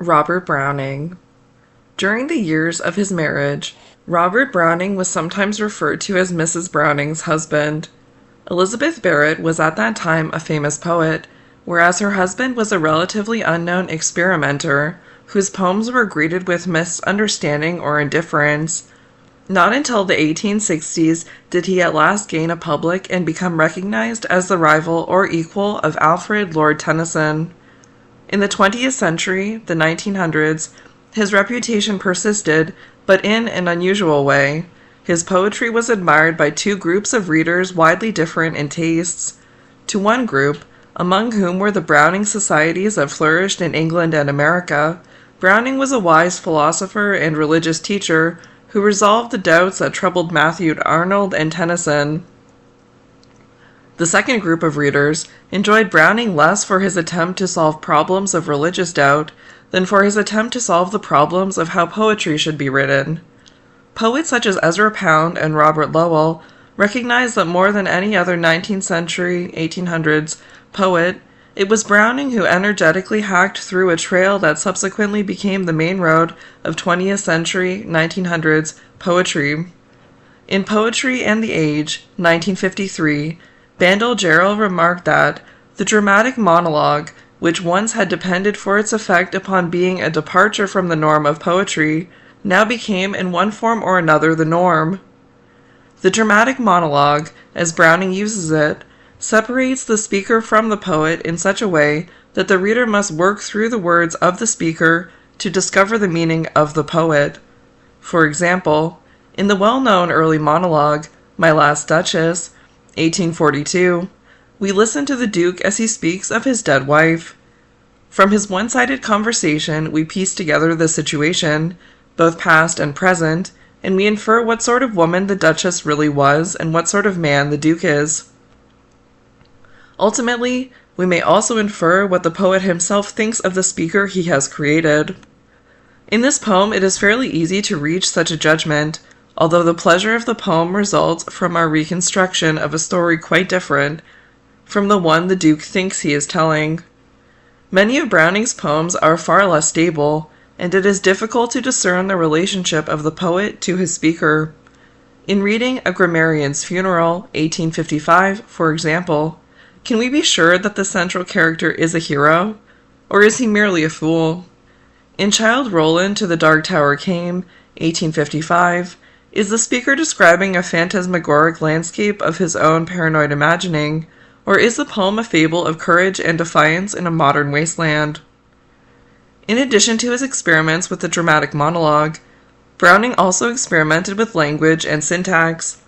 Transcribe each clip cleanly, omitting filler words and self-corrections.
Robert Browning. During the years of his marriage, Robert Browning was sometimes referred to as Mrs. Browning's husband. Elizabeth Barrett was at that time a famous poet, whereas her husband was a relatively unknown experimenter whose poems were greeted with misunderstanding or indifference. Not until the 1860s did he at last gain a public and become recognized as the rival or equal of Alfred Lord Tennyson. In the 20th century, the 1900s, his reputation persisted, but in an unusual way. His poetry was admired by two groups of readers widely different in tastes. To one group, among whom were the Browning societies that flourished in England and America, Browning was a wise philosopher and religious teacher who resolved the doubts that troubled Matthew Arnold and Tennyson. The second group of readers enjoyed Browning less for his attempt to solve problems of religious doubt than for his attempt to solve the problems of how poetry should be written. Poets such as Ezra Pound and Robert Lowell recognized that more than any other 19th century, 1800s poet, it was Browning who energetically hacked through a trail that subsequently became the main road of 20th century, 1900s poetry. In Poetry and the Age, 1953, Bandel Gerald remarked that the dramatic monologue, which once had depended for its effect upon being a departure from the norm of poetry, now became in one form or another the norm. The dramatic monologue, as Browning uses it, separates the speaker from the poet in such a way that the reader must work through the words of the speaker to discover the meaning of the poet. For example, in the well-known early monologue, My Last Duchess, 1842, we listen to the Duke as he speaks of his dead wife. From his one-sided conversation, we piece together the situation, both past and present, and we infer what sort of woman the Duchess really was and what sort of man the Duke is. Ultimately, we may also infer what the poet himself thinks of the speaker he has created. In this poem, it is fairly easy to reach such a judgment, although the pleasure of the poem results from our reconstruction of a story quite different from the one the Duke thinks he is telling. Many of Browning's poems are far less stable, and it is difficult to discern the relationship of the poet to his speaker. In reading A Grammarian's Funeral, 1855, for example, can we be sure that the central character is a hero, or is he merely a fool? In Childe Roland to the Dark Tower Came, 1855, is the speaker describing a phantasmagoric landscape of his own paranoid imagining, or is the poem a fable of courage and defiance in a modern wasteland? In addition to his experiments with the dramatic monologue, Browning also experimented with language and syntax.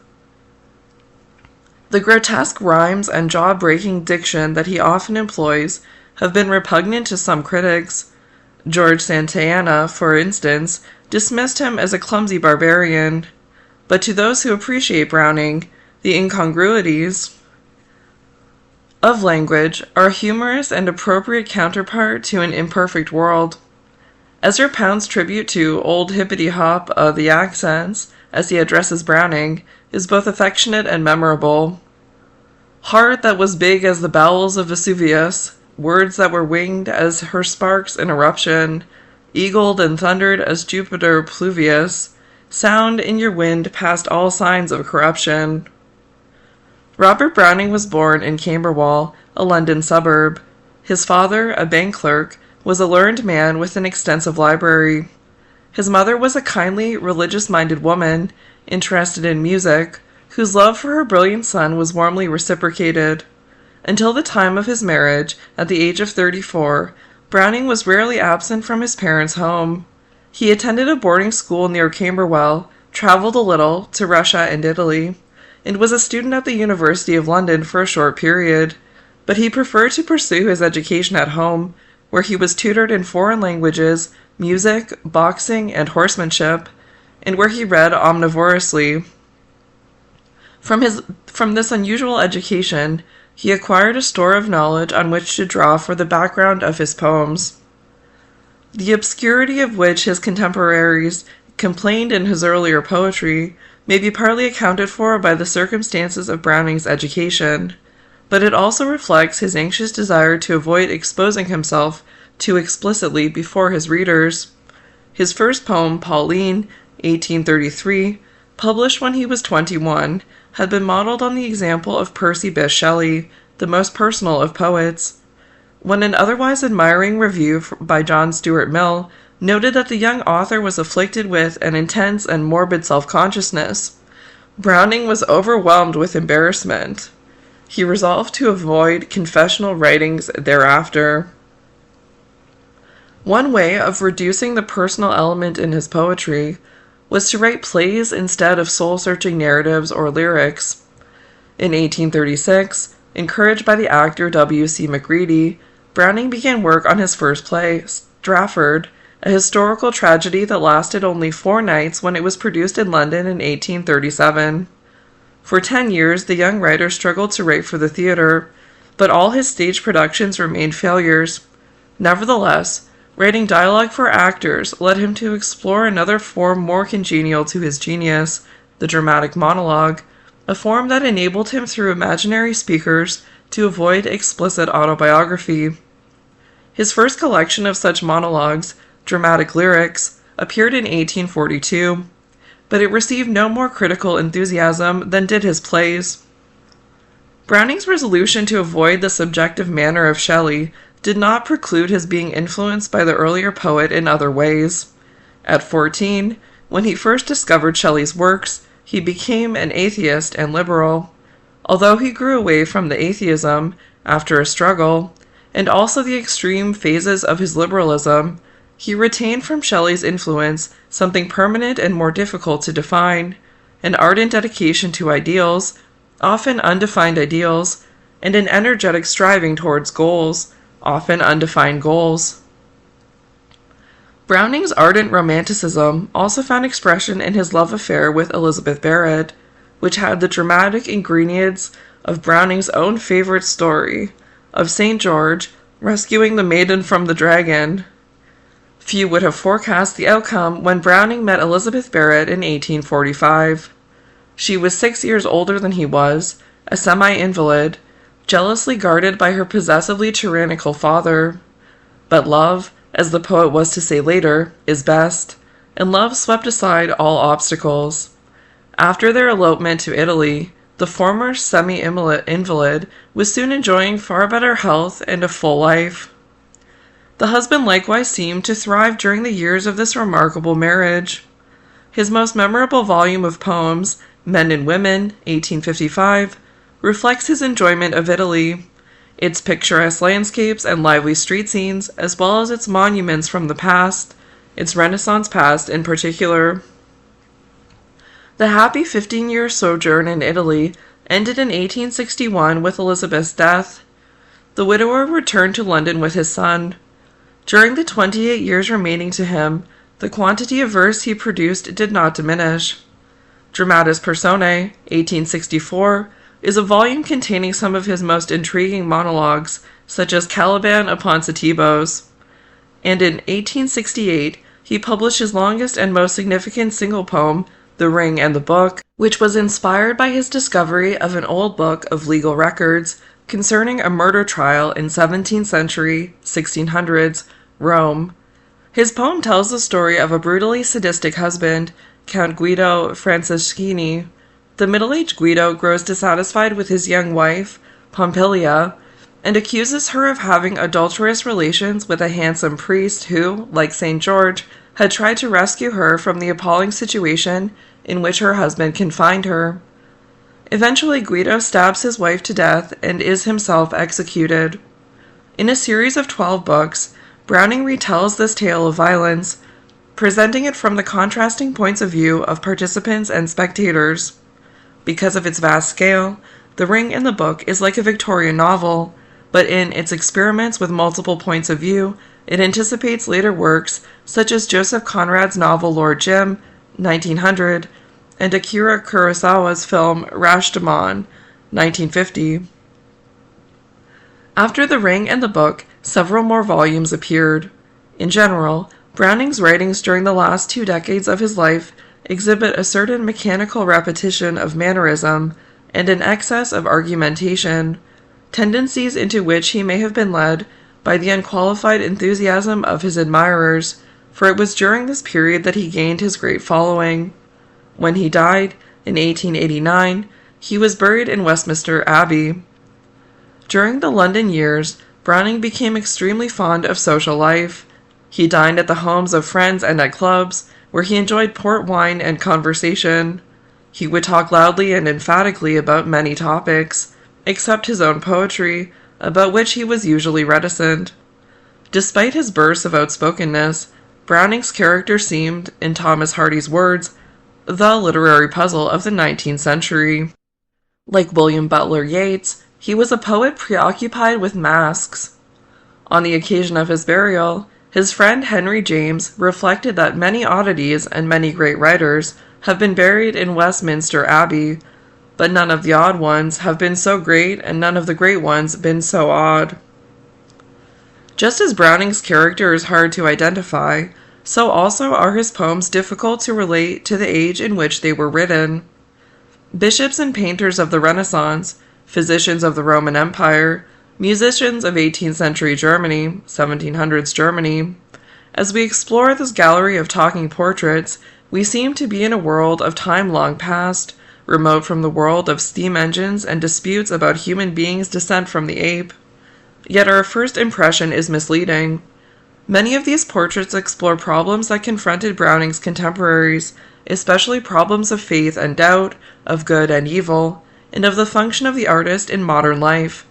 The grotesque rhymes and jaw-breaking diction that he often employs have been repugnant to some critics. George Santayana, for instance, dismissed him as a clumsy barbarian. But to those who appreciate Browning, the incongruities of language are a humorous and appropriate counterpart to an imperfect world. Ezra Pound's tribute to Old Hippity-Hop of the Accents, as he addresses Browning, is both affectionate and memorable. Heart that was big as the bowels of Vesuvius, words that were winged as her sparks in eruption, eagled and thundered as Jupiter Pluvius, sound in your wind past all signs of corruption. Robert Browning was born in Camberwell, a London suburb. His father, a bank clerk, was a learned man with an extensive library. His mother was a kindly, religious-minded woman, interested in music, whose love for her brilliant son was warmly reciprocated. Until the time of his marriage, at the age of 34, Browning was rarely absent from his parents' home. He attended a boarding school near Camberwell, traveled a little to Russia and Italy, and was a student at the University of London for a short period, but he preferred to pursue his education at home, where he was tutored in foreign languages, music, boxing, and horsemanship, and where he read omnivorously. From this unusual education, he acquired a store of knowledge on which to draw for the background of his poems. The obscurity of which his contemporaries complained in his earlier poetry may be partly accounted for by the circumstances of Browning's education, but it also reflects his anxious desire to avoid exposing himself too explicitly before his readers. His first poem, Pauline, 1833, published when he was 21, had been modeled on the example of Percy Bysshe Shelley, the most personal of poets. When an otherwise admiring review by John Stuart Mill noted that the young author was afflicted with an intense and morbid self-consciousness, Browning was overwhelmed with embarrassment. He resolved to avoid confessional writings thereafter. One way of reducing the personal element in his poetry was to write plays instead of soul-searching narratives or lyrics. In 1836, encouraged by the actor W.C. Macready, Browning began work on his first play, Strafford, a historical tragedy that lasted only 4 nights when it was produced in London in 1837. For 10 years, the young writer struggled to write for the theater, but all his stage productions remained failures. Nevertheless, writing dialogue for actors led him to explore another form more congenial to his genius, the dramatic monologue, a form that enabled him through imaginary speakers to avoid explicit autobiography. His first collection of such monologues, Dramatic Lyrics, appeared in 1842, but it received no more critical enthusiasm than did his plays. Browning's resolution to avoid the subjective manner of Shelley did not preclude his being influenced by the earlier poet in other ways. At 14, when he first discovered Shelley's works, he became an atheist and liberal. Although he grew away from the atheism after a struggle, and also the extreme phases of his liberalism, he retained from Shelley's influence something permanent and more difficult to define, an ardent dedication to ideals, often undefined ideals, and an energetic striving towards goals, often undefined goals. Browning's ardent romanticism also found expression in his love affair with Elizabeth Barrett, which had the dramatic ingredients of Browning's own favorite story, of St. George rescuing the maiden from the dragon. Few would have forecast the outcome when Browning met Elizabeth Barrett in 1845. She was 6 years older than he was, a semi-invalid, jealously guarded by her possessively tyrannical father. But love, as the poet was to say later, is best, and love swept aside all obstacles. After their elopement to Italy, the former semi-invalid was soon enjoying far better health and a full life. The husband likewise seemed to thrive during the years of this remarkable marriage. His most memorable volume of poems, Men and Women, 1855, reflects his enjoyment of Italy, its picturesque landscapes and lively street scenes, as well as its monuments from the past, its Renaissance past in particular. The happy 15-year sojourn in Italy ended in 1861 with Elizabeth's death. The widower returned to London with his son. During the 28 years remaining to him, the quantity of verse he produced did not diminish. Dramatis Personae, 1864, is a volume containing some of his most intriguing monologues, such as Caliban upon Setebos. And in 1868, he published his longest and most significant single poem, The Ring and the Book, which was inspired by his discovery of an old book of legal records concerning a murder trial in 17th century, 1600s, Rome. His poem tells the story of a brutally sadistic husband, Count Guido Franceschini. The middle-aged Guido grows dissatisfied with his young wife, Pompilia, and accuses her of having adulterous relations with a handsome priest who, like St. George, had tried to rescue her from the appalling situation in which her husband confined her. Eventually, Guido stabs his wife to death and is himself executed. In a series of 12 books, Browning retells this tale of violence, presenting it from the contrasting points of view of participants and spectators. Because of its vast scale, The Ring and the Book is like a Victorian novel, but in its experiments with multiple points of view, it anticipates later works such as Joseph Conrad's novel Lord Jim, 1900, and Akira Kurosawa's film Rashomon, 1950. After The Ring and the Book, several more volumes appeared. In general, Browning's writings during the last 2 decades of his life exhibit a certain mechanical repetition of mannerism and an excess of argumentation, tendencies into which he may have been led by the unqualified enthusiasm of his admirers, for it was during this period that he gained his great following. When he died, in 1889, he was buried in Westminster Abbey. During the London years, Browning became extremely fond of social life. He dined at the homes of friends and at clubs, where he enjoyed port wine and conversation. He would talk loudly and emphatically about many topics, except his own poetry, about which he was usually reticent. Despite his bursts of outspokenness, Browning's character seemed, in Thomas Hardy's words, the literary puzzle of the 19th century. Like William Butler Yeats, he was a poet preoccupied with masks. On the occasion of his burial, his friend Henry James reflected that many oddities and many great writers have been buried in Westminster Abbey, but none of the odd ones have been so great and none of the great ones been so odd. Just as Browning's character is hard to identify, so also are his poems difficult to relate to the age in which they were written. Bishops and painters of the Renaissance, physicians of the Roman Empire, musicians of 18th century Germany, 1700s Germany. As we explore this gallery of talking portraits, we seem to be in a world of time long past, remote from the world of steam engines and disputes about human beings' descent from the ape. Yet our first impression is misleading. Many of these portraits explore problems that confronted Browning's contemporaries, especially problems of faith and doubt, of good and evil, and of the function of the artist in modern life.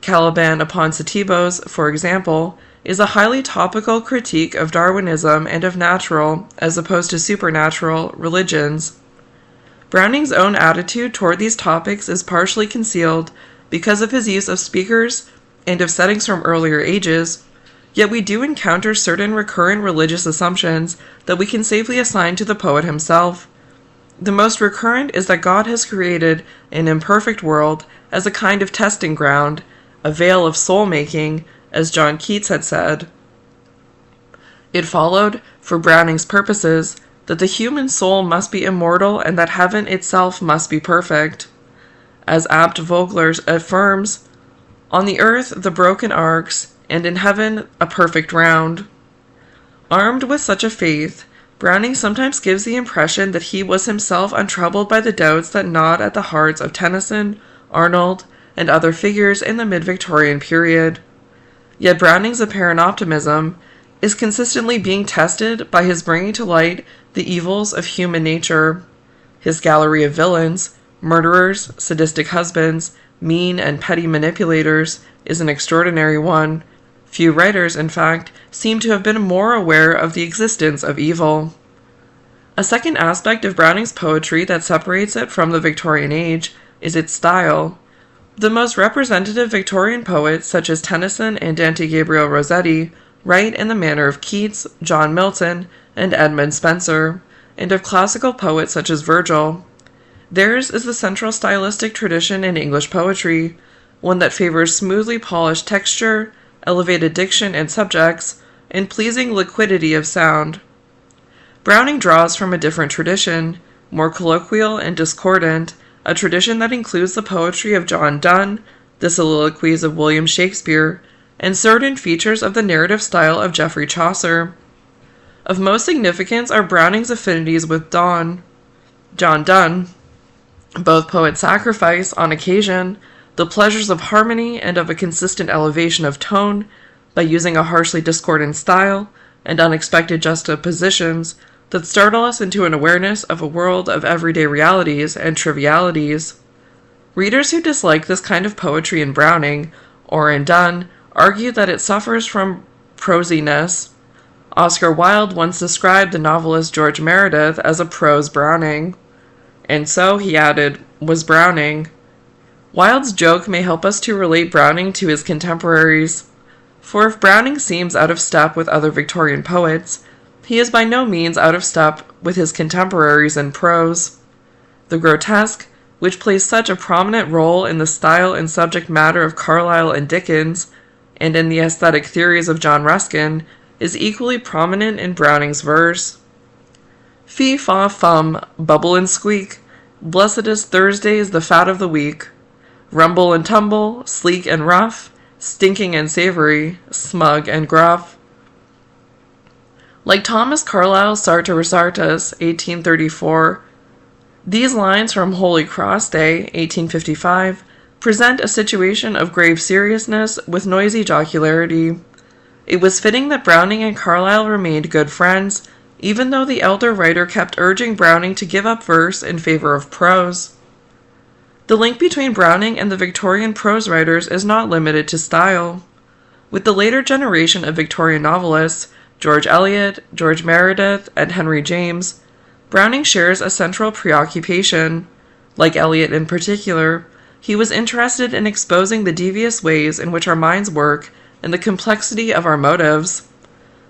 Caliban upon Setebos, for example, is a highly topical critique of Darwinism and of natural, as opposed to supernatural, religions. Browning's own attitude toward these topics is partially concealed because of his use of speakers and of settings from earlier ages, yet we do encounter certain recurrent religious assumptions that we can safely assign to the poet himself. The most recurrent is that God has created an imperfect world as a kind of testing ground, a veil of soul-making, as John Keats had said. It followed, for Browning's purposes, that the human soul must be immortal and that heaven itself must be perfect. As Abt Vogler affirms, on the earth the broken arcs, and in heaven a perfect round. Armed with such a faith, Browning sometimes gives the impression that he was himself untroubled by the doubts that gnawed at the hearts of Tennyson, Arnold, and other figures in the mid-Victorian period. Yet Browning's apparent optimism is consistently being tested by his bringing to light the evils of human nature. His gallery of villains, murderers, sadistic husbands, mean and petty manipulators, is an extraordinary one. Few writers, in fact, seem to have been more aware of the existence of evil. A second aspect of Browning's poetry that separates it from the Victorian age is its style. The most representative Victorian poets, such as Tennyson and Dante Gabriel Rossetti, write in the manner of Keats, John Milton, and Edmund Spenser, and of classical poets such as Virgil. Theirs is the central stylistic tradition in English poetry, one that favors smoothly polished texture, elevated diction and subjects, and pleasing liquidity of sound. Browning draws from a different tradition, more colloquial and discordant, a tradition that includes the poetry of John Donne, the soliloquies of William Shakespeare, and certain features of the narrative style of Geoffrey Chaucer. Of most significance are Browning's affinities with John Donne. Both poets sacrifice, on occasion, the pleasures of harmony and of a consistent elevation of tone by using a harshly discordant style and unexpected juxtapositions that startle us into an awareness of a world of everyday realities and trivialities. Readers who dislike this kind of poetry in Browning, or in Donne, argue that it suffers from prosiness. Oscar Wilde once described the novelist George Meredith as a prose Browning. And so, he added, was Browning. Wilde's joke may help us to relate Browning to his contemporaries. For if Browning seems out of step with other Victorian poets, he is by no means out of step with his contemporaries in prose. The grotesque, which plays such a prominent role in the style and subject matter of Carlyle and Dickens, and in the aesthetic theories of John Ruskin, is equally prominent in Browning's verse. Fee, faw, fum, bubble and squeak, blessedest Thursday is the fat of the week. Rumble and tumble, sleek and rough, stinking and savory, smug and gruff. Like Thomas Carlyle's Sartor Resartus, 1834, these lines from Holy Cross Day, 1855, present a situation of grave seriousness with noisy jocularity. It was fitting that Browning and Carlyle remained good friends, even though the elder writer kept urging Browning to give up verse in favor of prose. The link between Browning and the Victorian prose writers is not limited to style. With the later generation of Victorian novelists, George Eliot, George Meredith, and Henry James, Browning shares a central preoccupation. Like Eliot in particular, he was interested in exposing the devious ways in which our minds work and the complexity of our motives.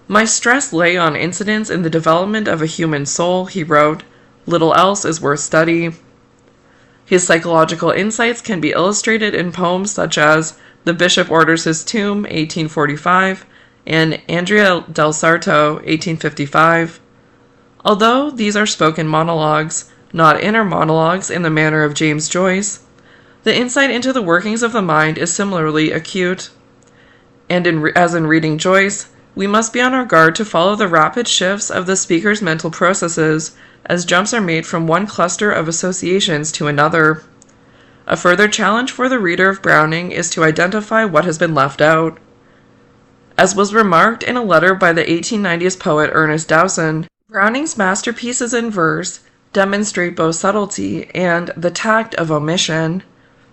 My stress lay on incidents in the development of a human soul, he wrote. Little else is worth study. His psychological insights can be illustrated in poems such as The Bishop Orders His Tomb, 1845, and Andrea del Sarto, 1855. Although these are spoken monologues, not inner monologues in the manner of James Joyce, the insight into the workings of the mind is similarly acute. And as in reading Joyce, we must be on our guard to follow the rapid shifts of the speaker's mental processes as jumps are made from one cluster of associations to another. A further challenge for the reader of Browning is to identify what has been left out. As was remarked in a letter by the 1890s poet Ernest Dowson, Browning's masterpieces in verse demonstrate both subtlety and the tact of omission.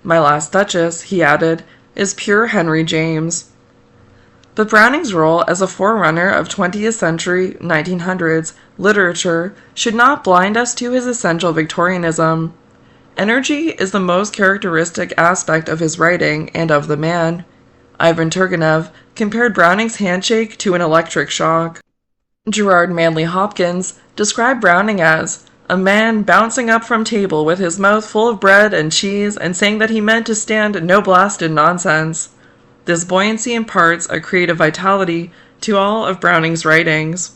My Last Duchess, he added, is pure Henry James. But Browning's role as a forerunner of 20th century, 1900s literature should not blind us to his essential Victorianism. Energy is the most characteristic aspect of his writing and of the man. Ivan Turgenev compared Browning's handshake to an electric shock. Gerard Manley Hopkins described Browning as a man bouncing up from table with his mouth full of bread and cheese and saying that he meant to stand no blasted nonsense. This buoyancy imparts a creative vitality to all of Browning's writings.